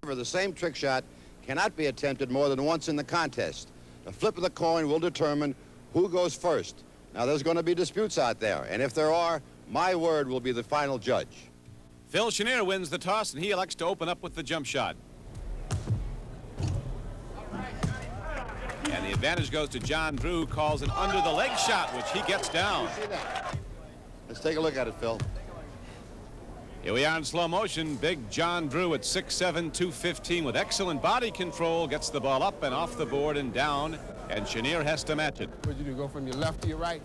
The same trick shot cannot be attempted more than once in the contest. The flip of the coin will determine who goes first. Now, there's going to be disputes out there, and if there are, my word will be the final judge. Phil Chenier wins the toss, and he elects to open up with the jump shot. And the advantage goes to John Drew, who calls an under-the-leg shot, which he gets down. See that? Let's take a look at it, Phil. Here we are in slow motion. Big John Drew at 6'7", 215 with excellent body control. Gets the ball up and off the board and down, and Chenier has to match it. What'd you do, go from your left to your right?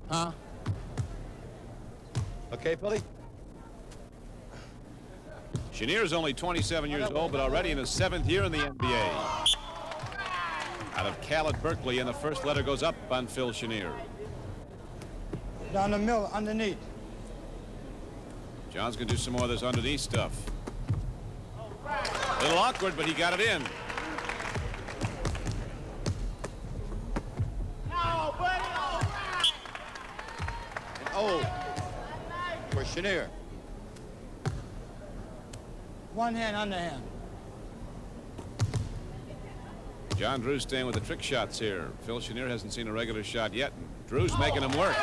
Huh? Okay, Billy? Chenier's only 27 years old, but already in his 7th year in the NBA. Out of Cal at Berkeley, and the first letter goes up on Phil Chenier. Down the middle, underneath. John's going to do some more of this underneath stuff. A little awkward, but he got it in. Oh, for Chenier. One hand, underhand. John Drew's staying with the trick shots here. Phil Chenier hasn't seen a regular shot yet, and Drew's making him work.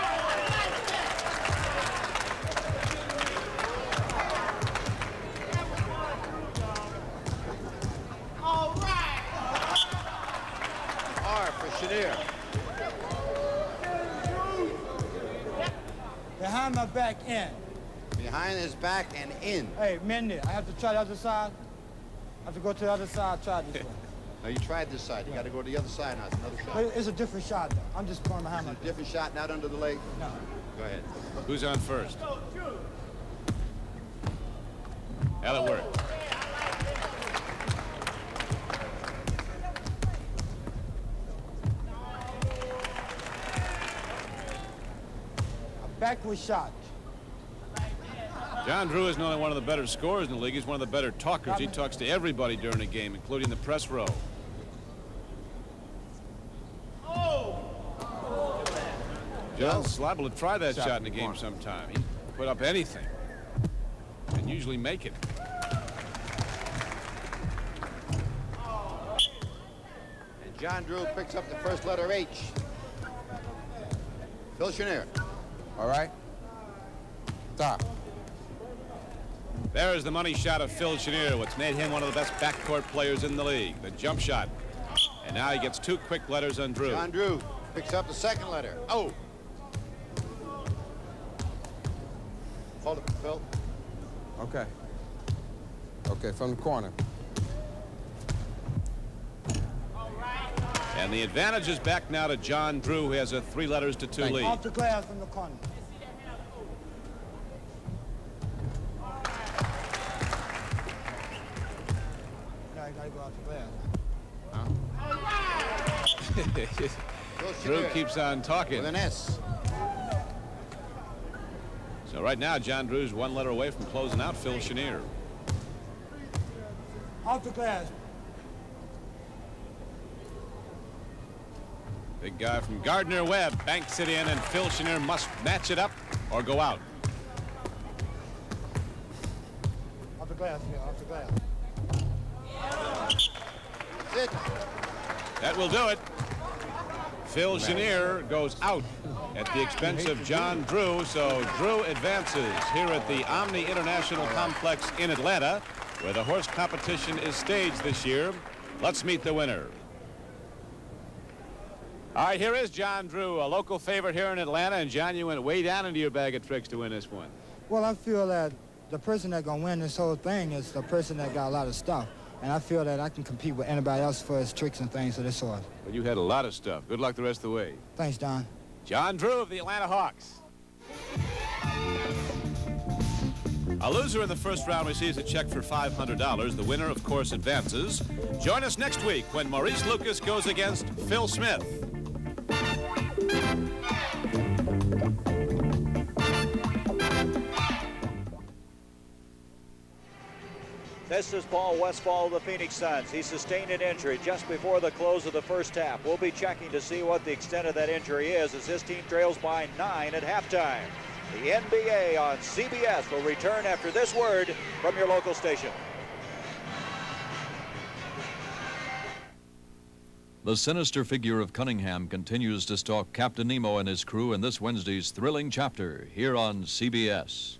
Chenier. Behind my back, in. Behind his back and in. Hey, Mindy, I have to try the other side. I have to go to the other side, try this way. No, you tried this side. You got to go to the other side now. It's another shot. But it's a different shot, though. I'm just going behind my back. Different shot, not under the leg? No. Go ahead. Who's on first? That'll work. Backward shot. John Drew isn't only one of the better scorers in the league, he's one of the better talkers. He talks to everybody during the game, including the press row. John's liable to try that shot in the game sometime. He put up anything and usually make it. And John Drew picks up the first letter H. Phil Chenier. All right. Stop. There is the money shot of Phil Chenier, what's made him one of the best backcourt players in the league. The jump shot. And now he gets 2 quick letters on Drew. John Drew picks up the second letter. Oh. Hold it, Phil. Okay. Okay, from the corner. And the advantage is back now to John Drew, who has a 3 letters to 2 lead. Off the glass from the corner. Now you gotta go off the glass. Drew keeps on talking. With an S. So right now, John Drew's 1 letter away from closing out Phil Chenier. Off the glass. Big guy from Gardner Webb banks it in, and Phil Chenier must match it up or go out. Off the glass, yeah, off the glass. That's it. That will do it. Phil Chenier goes out at the expense of John Drew, so Drew advances here at the Omni International Complex in Atlanta, where the horse competition is staged this year. Let's meet the winner. All right, here is John Drew, a local favorite here in Atlanta. And, John, you went way down into your bag of tricks to win this one. Well, I feel that the person that's going to win this whole thing is the person that got a lot of stuff. And I feel that I can compete with anybody else for his tricks and things of this sort. But you had a lot of stuff. Good luck the rest of the way. Thanks, Don. John Drew of the Atlanta Hawks. A loser in the first round receives a check for $500. The winner, of course, advances. Join us next week when Maurice Lucas goes against Phil Smith. This is Paul Westphal of the Phoenix Suns. He sustained an injury just before the close of the first half. We'll be checking to see what the extent of that injury is as his team trails by 9 at halftime. The NBA on CBS will return after this word from your local station. The sinister figure of Cunningham continues to stalk Captain Nemo and his crew in this Wednesday's thrilling chapter here on CBS.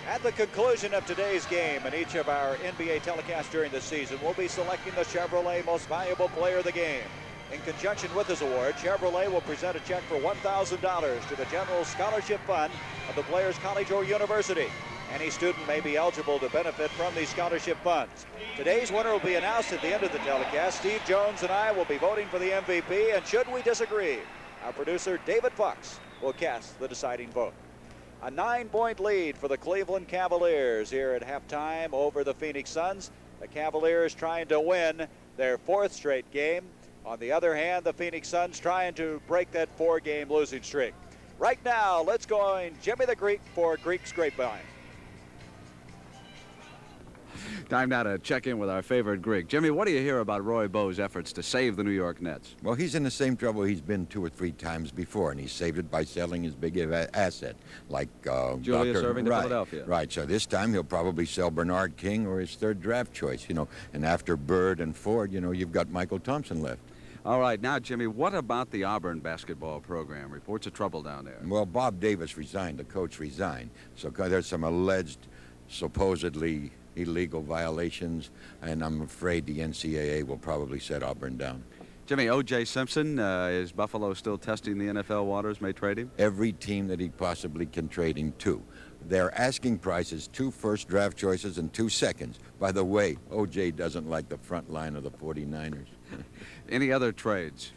At the conclusion of today's game and each of our NBA telecasts during the season, we'll be selecting the Chevrolet Most Valuable Player of the Game. In conjunction with this award, Chevrolet will present a check for $1,000 to the General Scholarship Fund of the player's college or university. Any student may be eligible to benefit from these scholarship funds. Today's winner will be announced at the end of the telecast. Steve Jones and I will be voting for the MVP, and should we disagree, our producer David Fox will cast the deciding vote. A 9-point lead for the Cleveland Cavaliers here at halftime over the Phoenix Suns. The Cavaliers trying to win their 4th straight game. On the other hand, the Phoenix Suns trying to break that 4-game losing streak. Right now, let's go in Jimmy the Greek for Greek's Grapevine. Time now to check in with our favorite Greek. Jimmy, what do you hear about Roy Bowe's efforts to save the New York Nets? Well, he's in the same trouble he's been 2 or 3 times before, and he saved it by selling his big asset, like Julius Dr. Erving to right, Philadelphia. Right, so this time he'll probably sell Bernard King or his 3rd draft choice, you know, and after Bird and Ford, you know, you've got Michael Thompson left. All right, now, Jimmy, what about the Auburn basketball program? Reports of trouble down there. Well, Bob Davis resigned, the coach resigned, so there's some alleged, supposedly illegal violations, and I'm afraid the NCAA will probably set Auburn down. Jimmy, O.J. Simpson, is Buffalo still testing the NFL waters, may trade him? Every team that he possibly can trade him to. Their asking price is 2 first draft choices and 2 seconds. By the way, O.J. doesn't like the front line of the 49ers. Any other trades?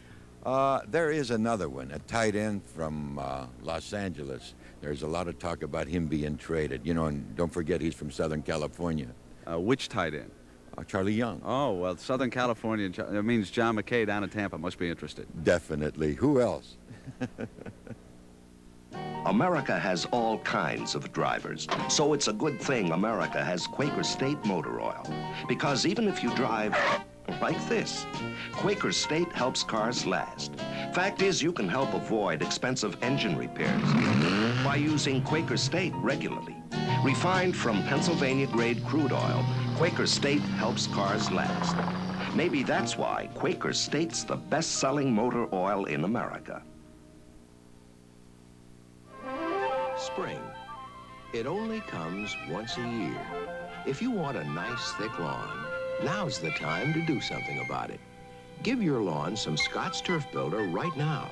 There is another one, a tight end from Los Angeles. There's a lot of talk about him being traded. You know, and don't forget he's from Southern California. Which tight end? Charlie Young. Oh, well, Southern California, that means John McKay down in Tampa must be interested. Definitely. Who else? America has all kinds of drivers, so it's a good thing America has Quaker State Motor Oil. Because even if you drive like this, Quaker State helps cars last. Fact is, you can help avoid expensive engine repairs by using Quaker State regularly. Refined from Pennsylvania-grade crude oil, Quaker State helps cars last. Maybe that's why Quaker State's the best-selling motor oil in America. Spring. It only comes once a year. If you want a nice, thick lawn, now's the time to do something about it. Give your lawn some Scotts Turf Builder right now.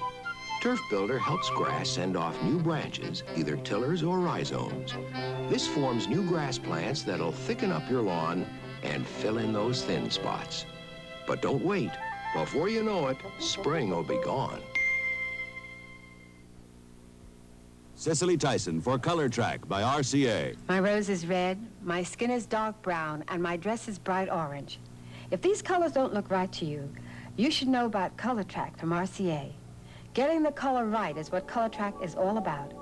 Turf Builder helps grass send off new branches, either tillers or rhizomes. This forms new grass plants that'll thicken up your lawn and fill in those thin spots. But don't wait. Before you know it, spring will be gone. Cicely Tyson for Color Track by RCA. My rose is red, my skin is dark brown, and my dress is bright orange. If these colors don't look right to you, you should know about Color Track from RCA. Getting the color right is what Color Track is all about.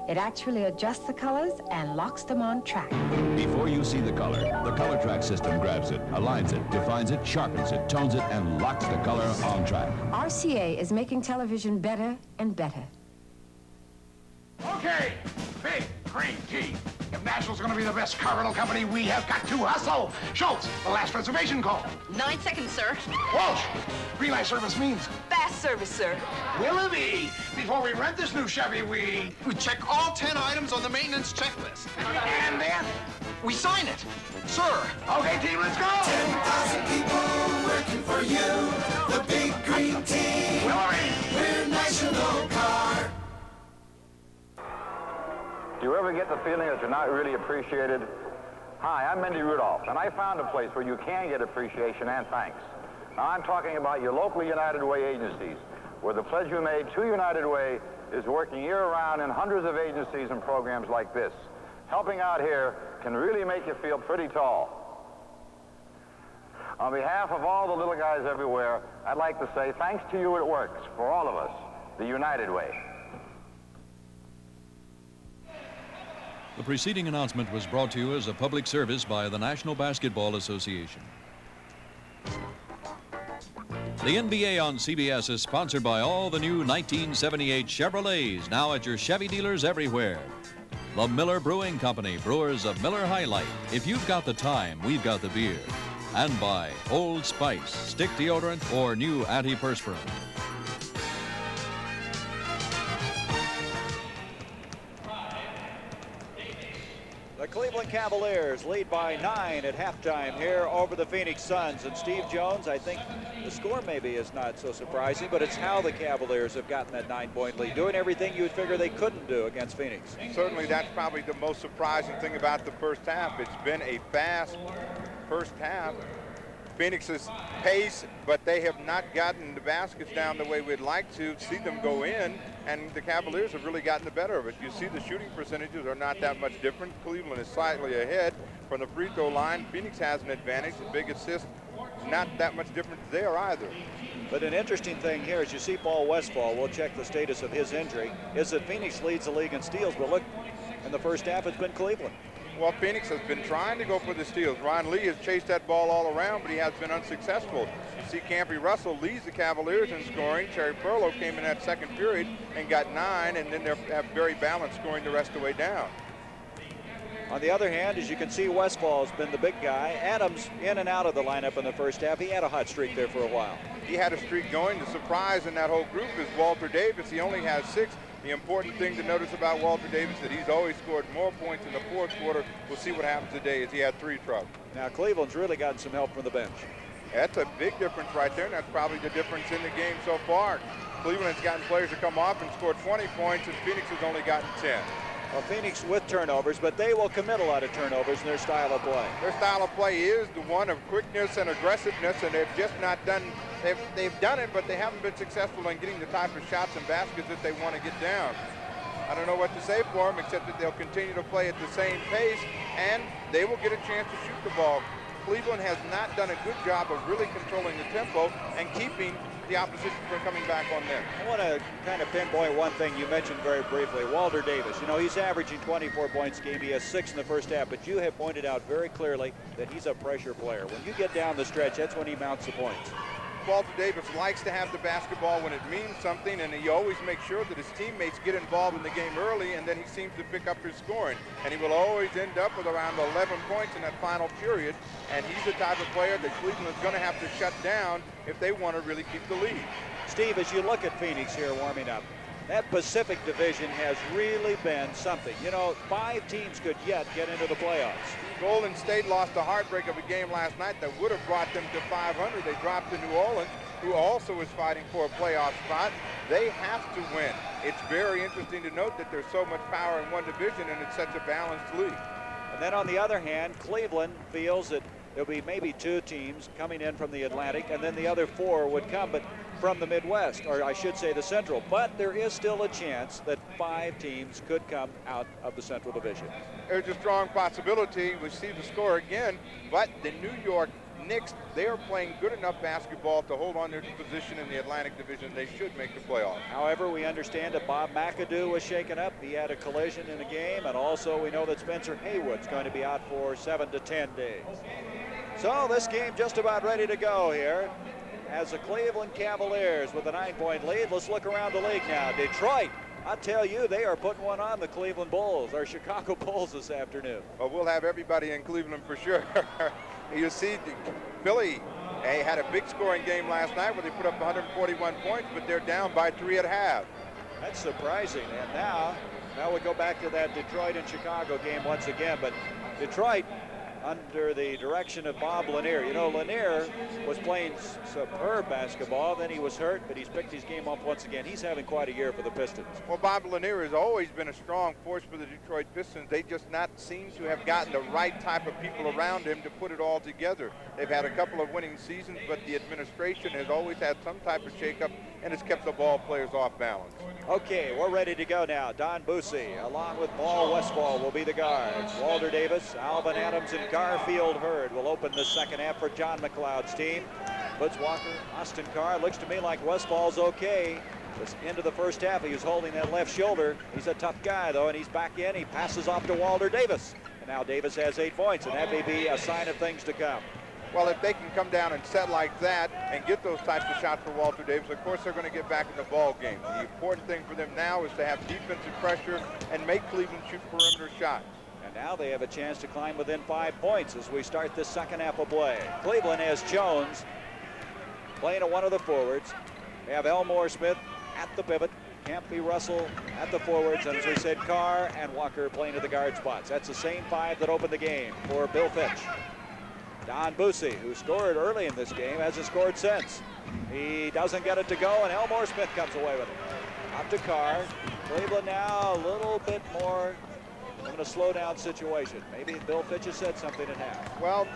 It actually adjusts the colors and locks them on track. Before you see the Color Track system grabs it, aligns it, defines it, sharpens it, tones it, and locks the color on track. RCA is making television better and better. Okay, big, green T. If National's gonna be the best car rental company, we have got to hustle. Schultz, the last reservation call. 9 seconds, sir. Walsh, relay service means fast fast service, sir. Willoughby, before we rent this new Chevy, we check all 10 items on the maintenance checklist. And then We sign it. Sir. Okay, team, let's go. 10,000 people working for you. The big green team. Willoughby. We're National Car. Do you ever get the feeling that you're not really appreciated? Hi, I'm Mindy Rudolph, and I found a place where you can get appreciation and thanks. Now, I'm talking about your local United Way agencies, where the pledge you made to United Way is working year-round in hundreds of agencies and programs like this. Helping out here can really make you feel pretty tall. On behalf of all the little guys everywhere, I'd like to say thanks to you, it works, for all of us, the United Way. The preceding announcement was brought to you as a public service by the National Basketball Association. The NBA on CBS is sponsored by all the new 1978 Chevrolets, now at your Chevy dealers everywhere. The Miller Brewing Company, brewers of Miller High Life. If you've got the time, we've got the beer. And by Old Spice, stick deodorant or new antiperspirant. The Cleveland Cavaliers lead by 9 at halftime here over the Phoenix Suns. And Steve Jones, I think the score maybe is not so surprising, but it's how the Cavaliers have gotten that 9-point lead, doing everything you would figure they couldn't do against Phoenix. Certainly that's probably the most surprising thing about the first half. It's been a fast first half. Phoenix's pace, but they have not gotten the baskets down the way we'd like to see them go in, and the Cavaliers have really gotten the better of it. You see the shooting percentages are not that much different. Cleveland is slightly ahead from the free throw line. Phoenix has an advantage. The big assist is not that much different there either. But an interesting thing here is you see Paul Westphal, we'll check the status of his injury, is that Phoenix leads the league in steals, but look, in the first half it's been Cleveland. Well, Phoenix has been trying to go for the steals. Ron Lee has chased that ball all around, but he has been unsuccessful. You see Campy Russell leads the Cavaliers in scoring. Terry Furlow came in that second period and got 9, and then they have very balanced scoring the rest of the way down. On the other hand, as you can see, Westfall's been the big guy. Adams in and out of the lineup in the first half. He had a hot streak there for a while. He had a streak going. The surprise in that whole group is Walter Davis. He only has 6. The important thing to notice about Walter Davis is that he's always scored more points in the fourth quarter. We'll see what happens today as he had 3 trucks. Now, Cleveland's really gotten some help from the bench. That's a big difference right there, and that's probably the difference in the game so far. Cleveland has gotten players to come off and score 20 points, and Phoenix has only gotten 10. Well, Phoenix with turnovers, but they will commit a lot of turnovers in their style of play. Their style of play is the one of quickness and aggressiveness, and they've just not done, they've done it, but they haven't been successful in getting the type of shots and baskets that they want to get down. I don't know what to say for them, except that they'll continue to play at the same pace, and they will get a chance to shoot the ball. Cleveland has not done a good job of really controlling the tempo and keeping the opposition from coming back on them. I want to kind of pinpoint one thing you mentioned very briefly. Walter Davis, you know, he's averaging 24 points a game. He has 6 in the first half, but you have pointed out very clearly that he's a pressure player. When you get down the stretch, that's when he mounts the points. Walter Davis likes to have the basketball when it means something, and he always makes sure that his teammates get involved in the game early, and then he seems to pick up his scoring. And he will always end up with around 11 points in that final period, and he's the type of player that Cleveland's going to have to shut down if they want to really keep the lead. Steve, as you look at Phoenix here warming up, that Pacific Division has really been something. You know, 5 teams could yet get into the playoffs. Golden State lost a heartbreak of a game last night that would have brought them to 500. They dropped to New Orleans, who also is fighting for a playoff spot. They have to win. It's very interesting to note that there's so much power in one division and it's such a balanced league. And then on the other hand, Cleveland feels that there'll be maybe 2 teams coming in from the Atlantic, and then the other 4 would come, but from the Midwest, or I should say the Central. But there is still a chance that 5 teams could come out of the Central Division. There's a strong possibility. We see the score again, but the New York Knicks, they are playing good enough basketball to hold on their position in the Atlantic Division. They should make the playoffs. However, we understand that Bob McAdoo was shaken up. He had a collision in a game, and also we know that Spencer Haywood's going to be out for 7 to 10 days. So this game just about ready to go here as the Cleveland Cavaliers with a 9-point lead. Let's look around the league now. Detroit, I tell you, they are putting one on the Cleveland Bulls, or Chicago Bulls this afternoon. Well, we'll have everybody in Cleveland for sure. You see Philly They had a big scoring game last night where they put up 141 points, but they're down by 3 at half. That's surprising. And now we go back to that Detroit and Chicago game once again. But Detroit, under the direction of Bob Lanier. You know, Lanier was playing superb basketball, then he was hurt, but he's picked his game up once again. He's having quite a year for the Pistons. Well, Bob Lanier has always been a strong force for the Detroit Pistons. They just not seem to have gotten the right type of people around him to put it all together. They've had a couple of winning seasons, but the administration has always had some type of shakeup and has kept the ball players off balance. Okay, we're ready to go now. Don Boosie, along with Paul Westphal, will be the guards. Walter Davis, Alvin Adams, and Garfield Hurd will open the second half for John McLeod's team. Foots Walker, Austin Carr. Looks to me like Westfall's okay. Just into the first half, he was holding that left shoulder. He's a tough guy, though, and he's back in. He passes off to Walter Davis. And now Davis has 8 points, and that may be a sign of things to come. Well, if they can come down and set like that and get those types of shots for Walter Davis, of course they're going to get back in the ball game. The important thing for them now is to have defensive pressure and make Cleveland shoot perimeter shots. And now they have a chance to climb within 5 points as we start this second half of play. Cleveland has Jones playing at one of the forwards. They have Elmore Smith at the pivot. Campy Russell at the forwards, and as we said, Carr and Walker playing at the guard spots. That's the same 5 that opened the game for Bill Fitch. Don Boosie, who scored early in this game, hasn't scored since. He doesn't get it to go, and Elmore Smith comes away with it. Out to Carr. Cleveland now a little bit more in a slow-down situation. Maybe Bill Fitch has said something at half. Well,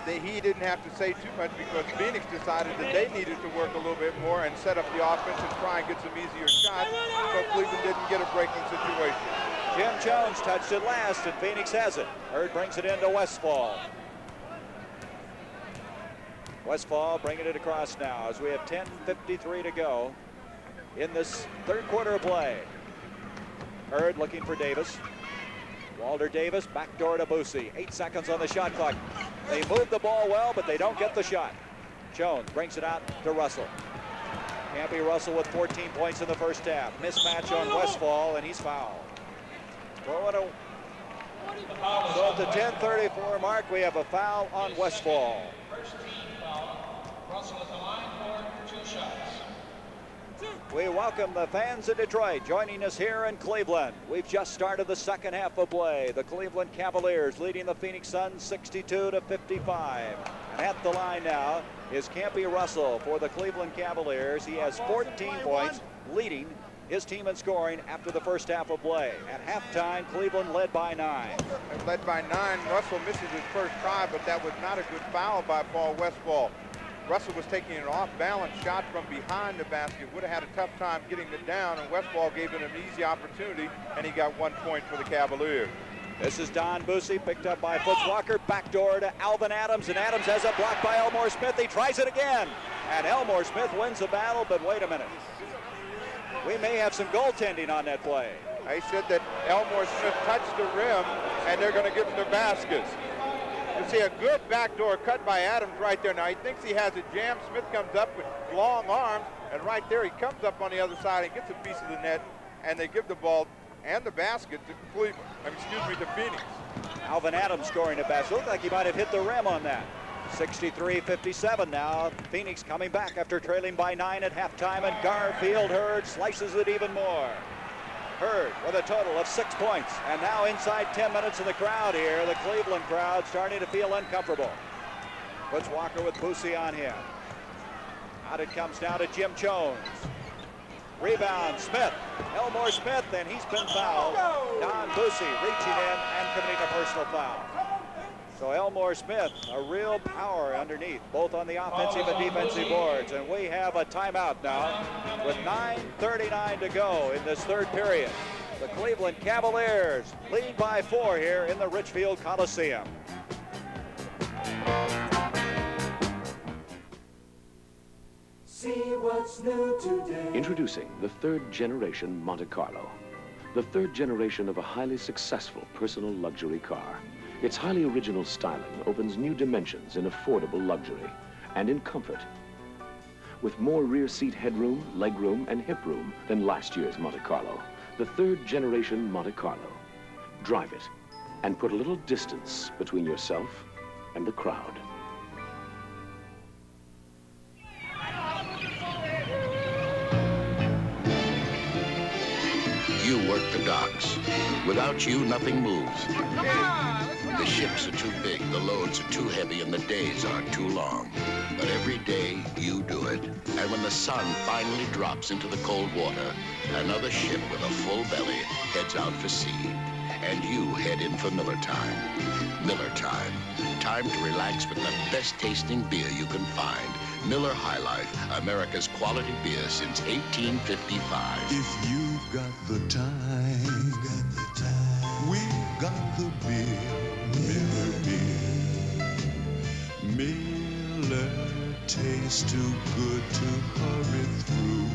he didn't have to say too much because Phoenix decided that they needed to work a little bit more and set up the offense and try and get some easier shots, so Cleveland didn't get a breaking situation. Jim Jones touched it last, and Phoenix has it. Hurd brings it into Westfall. Westfall bringing it across now as we have 10:53 to go in this third quarter of play. Hurd looking for Davis. Walter Davis, backdoor to Boosie. 8 seconds on the shot clock. They move the ball well, but they don't get the shot. Jones brings it out to Russell. Campy Russell with 14 points in the first half. Mismatch on Westfall, and he's fouled. So at the 10:34 mark, we have a foul on Westfall. Russell at the line for 2 shots. We welcome the fans of Detroit joining us here in Cleveland. We've just started the second half of play. The Cleveland Cavaliers leading the Phoenix Suns 62-55. And at the line now is Campy Russell for the Cleveland Cavaliers. He has 14 points, leading his team in scoring after the first half of play. At halftime, Cleveland led by 9. Led by 9. Russell misses his first try, but that was not a good foul by Paul Westfall. Russell was taking an off-balance shot from behind the basket. Would have had a tough time getting it down, and Westfall gave him an easy opportunity, and he got 1 point for the Cavaliers. This is Don Boosie, picked up by Foots Walker. Backdoor to Alvin Adams, and Adams has a block by Elmore Smith. He tries it again, and Elmore Smith wins the battle, but wait a minute. We may have some goaltending on that play. I said that Elmore Smith touched the rim, and they're going to give him the baskets. You see a good backdoor cut by Adams right there. Now he thinks he has it jammed. Smith comes up with long arms, and right there he comes up on the other side and gets a piece of the net, and they give the ball and the basket to Cleveland. To Phoenix. Alvin Adams scoring a basket. Looked like he might have hit the rim on that. 63-57 now. Phoenix coming back after trailing by 9 at halftime, and Garfield Hurd slices it even more. Hurd with a total of 6 points, and now inside 10 minutes in the crowd here, the Cleveland crowd starting to feel uncomfortable. Puts Walker with Boosie on him. Out it comes down to Jim Jones. Rebound, Smith. Elmore Smith, and he's been fouled. Don Boosie reaching in and committing a personal foul. So Elmore Smith, a real power underneath, both on the offensive and defensive boards. And we have a timeout now with 9:39 to go in this third period. The Cleveland Cavaliers lead by 4 here in the Richfield Coliseum. See what's new today. Introducing the 3rd generation Monte Carlo. The 3rd generation of a highly successful personal luxury car. Its highly original styling opens new dimensions in affordable luxury and in comfort. With more rear seat headroom, legroom, and hip room than last year's Monte Carlo, the 3rd generation Monte Carlo. Drive it and put a little distance between yourself and the crowd. docks. Without you, nothing moves. The ships are too big, the loads are too heavy, and the days are too long. But every day, you do it. And when the sun finally drops into the cold water, another ship with a full belly heads out for sea. And you head in for Miller Time. Miller Time. Time to relax with the best tasting beer you can find. Miller High Life, America's quality beer since 1855. If you've got the time, we've got the beer. Miller beer. Miller tastes too good to hurry through.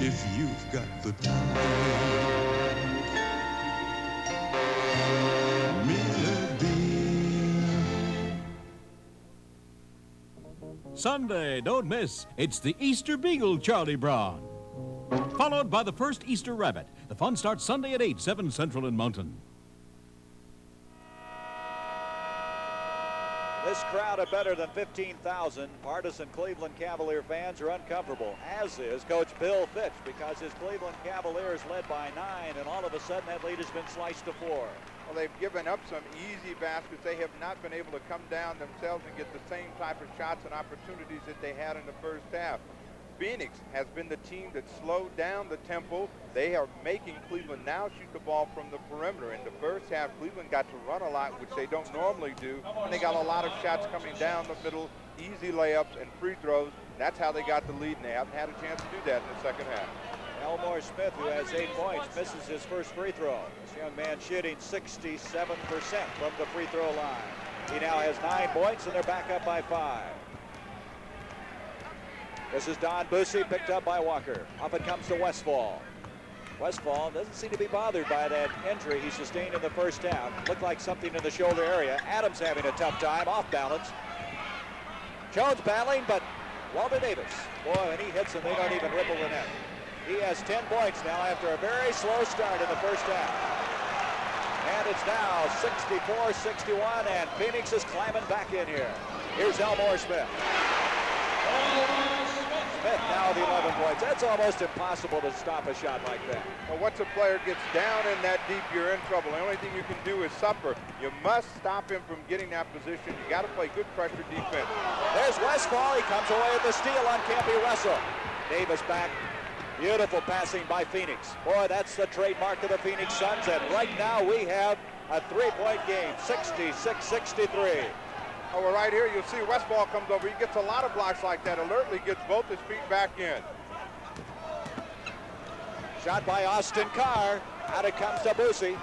If you've got the time. Sunday, don't miss. It's the Easter Beagle, Charlie Brown. Followed by the first Easter Rabbit. The fun starts Sunday at 8, 7 Central and Mountain. This crowd of better than 15,000 partisan Cleveland Cavalier fans are uncomfortable, as is Coach Bill Fitch, because his Cleveland Cavaliers led by 9, and all of a sudden that lead has been sliced to 4. Well, they've given up some easy baskets. They have not been able to come down themselves and get the same type of shots and opportunities that they had in the first half. Phoenix has been the team that slowed down the tempo. They are making Cleveland now shoot the ball from the perimeter. In the first half, Cleveland got to run a lot, which they don't normally do, and they got a lot of shots coming down the middle, easy layups and free throws. That's how they got the lead, and they haven't had a chance to do that in the second half. Elmore Smith, who has 8 points, misses his first free throw. This young man shooting 67% from the free throw line. He now has 9 points, and they're back up by 5. This is Don Bussey, picked up by Walker. Up it comes to Westfall. Westfall doesn't seem to be bothered by that injury he sustained in the first half. Looked like something in the shoulder area. Adams having a tough time, off balance. Jones battling, but Walter Davis. Boy, when he hits them, they don't even ripple the net. He has 10 points now after a very slow start in the first half. And it's now 64-61, and Phoenix is climbing back in here. Here's Elmore Smith. Smith now with 11 points. That's almost impossible to stop a shot like that. Well, once a player gets down in that deep, you're in trouble. The only thing you can do is suffer. You must stop him from getting that position. You got to play good pressure defense. There's Westfall. He comes away with the steal on Campy Russell. Davis back. Beautiful passing by Phoenix. Boy, that's the trademark of the Phoenix Suns, and right now we have a 3-point game, 66-63. Oh, well, right here, you'll see Westfall comes over. He gets a lot of blocks like that. Alertly gets both his feet back in. Shot by Austin Carr. Out it comes to Bussey.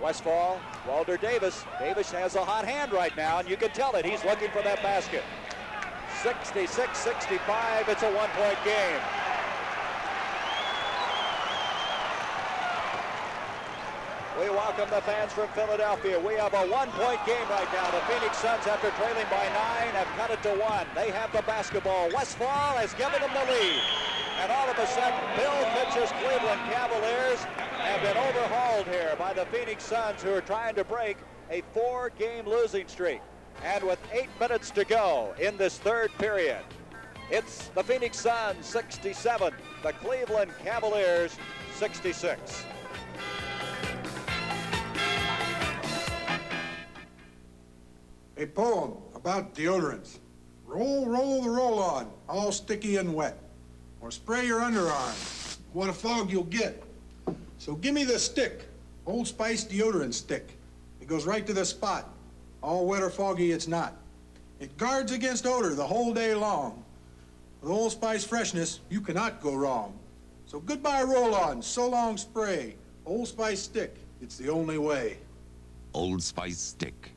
Westfall, Walter Davis. Davis has a hot hand right now, and you can tell it. He's looking for that basket. 66-65, it's a 1-point game. We welcome the fans from Philadelphia. We have a 1-point game right now. The Phoenix Suns, after trailing by 9, have cut it to 1. They have the basketball. Westfall has given them the lead. And all of a sudden, Bill Fitch's Cleveland Cavaliers have been overhauled here by the Phoenix Suns, who are trying to break a 4-game losing streak. And with 8 minutes to go in this third period, it's the Phoenix Suns 67, the Cleveland Cavaliers 66. A poem about deodorants. Roll, roll the roll-on, all sticky and wet. Or spray your underarm. What a fog you'll get. So give me the stick, Old Spice deodorant stick. It goes right to the spot. All wet or foggy, it's not. It guards against odor the whole day long. With Old Spice freshness, you cannot go wrong. So goodbye roll-on, so long spray. Old Spice stick, it's the only way. Old Spice stick.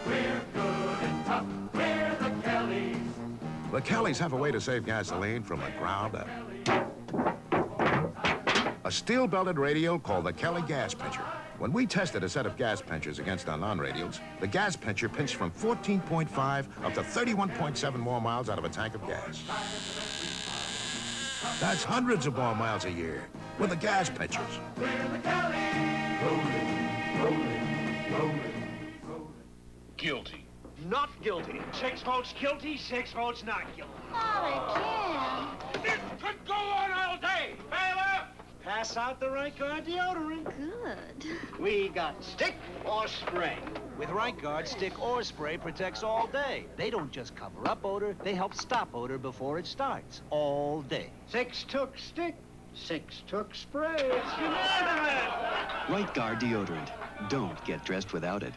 We're good and tough, we're the Kellys. The Kellys have a way to save gasoline from the ground up. A steel-belted radial called the Kelly Gas Pincher. When we tested a set of gas pinchers against our non-radials, the gas pincher pinched from 14.5 up to 31.7 more miles out of a tank of gas. That's hundreds of more miles a year with the gas pinchers. We're the Kellys. Rolling, rolling, rolling, rolling. Guilty. not guilty. 6 votes guilty, 6 votes not guilty. Not again. This could go on all day. Bailiff! Pass out the Right Guard deodorant. Good. We got stick or spray. With Right Guard, stick or spray protects all day. They don't just cover up odor, they help stop odor before it starts. All day. 6 took stick, 6 took spray. It's unanimous. Right Guard deodorant. Don't get dressed without it.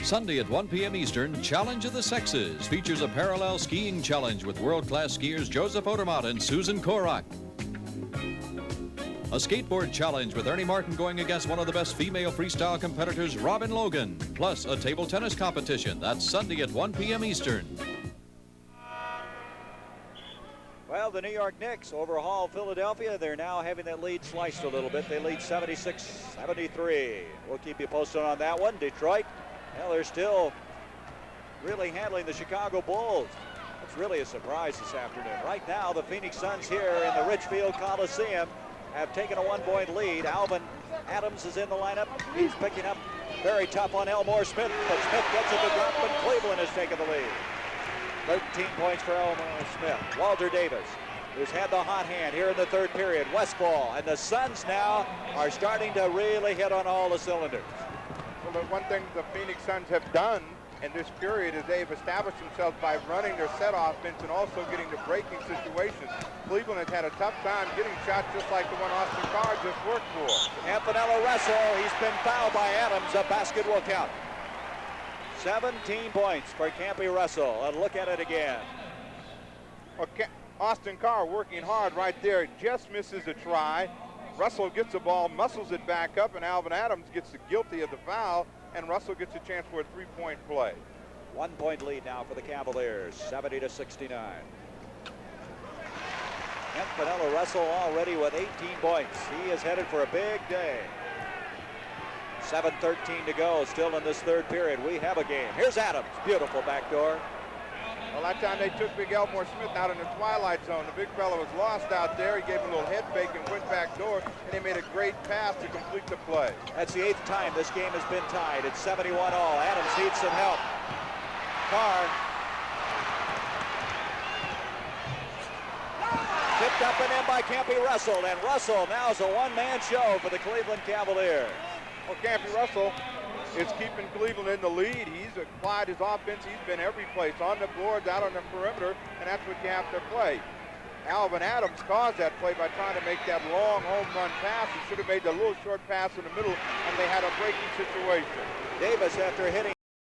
Sunday at 1 p.m. Eastern, Challenge of the Sexes features a parallel skiing challenge with world-class skiers Joseph Odermatt and Susan Korak. A skateboard challenge with Ernie Martin going against one of the best female freestyle competitors, Robin Logan. Plus a table tennis competition. That's Sunday at 1 p.m. Eastern. Well, the New York Knicks overhaul Philadelphia. They're now having that lead sliced a little bit. They lead 76-73. We'll keep you posted on that one. Detroit, well, they're still really handling the Chicago Bulls. It's really a surprise this afternoon. Right now, the Phoenix Suns here in the Richfield Coliseum have taken a 1-point lead. Alvin Adams is in the lineup. He's picking up very tough on Elmore Smith, but Smith gets it to drop, and Cleveland has taken the lead. 13 points for Elmore Smith. Walter Davis, who's had the hot hand here in the third period. Westfall, and the Suns now are starting to really hit on all the cylinders. Well, the one thing the Phoenix Suns have done in this period is they've established themselves by running their set offense and also getting to breaking situations. Cleveland has had a tough time getting shots just like the one Austin Carr just worked for. Anthony Russell, he's been fouled by Adams. A basket will count. 17 points for Campy Russell. And look at it again. Okay, Austin Carr working hard right there. Just misses a try. Russell gets the ball, muscles it back up, and Alvin Adams gets guilty of the foul, and Russell gets a chance for a three-point play. 1-point lead now for the Cavaliers, 70-69. Anthony Russell already with 18 points. He is headed for a big day. 7:13 to go, still in this third period. We have a game. Here's Adams, beautiful backdoor. Well, that time they took Big Elmore Smith out in the twilight zone. The big fella was lost out there. He gave him a little head fake and went back door, and he made a great pass to complete the play. That's the 8th time this game has been tied. It's 71 all. Adams needs some help. Carr. Tipped up and in by Campy Russell, and Russell now is a one-man show for the Cleveland Cavaliers. Well, Campy Russell is keeping Cleveland in the lead. He's applied his offense. He's been every place, on the boards, out on the perimeter, and that's what you have to play. Alvin Adams caused that play by trying to make that long home run pass. He should have made the little short pass in the middle, and they had a breaking situation. Davis, after hitting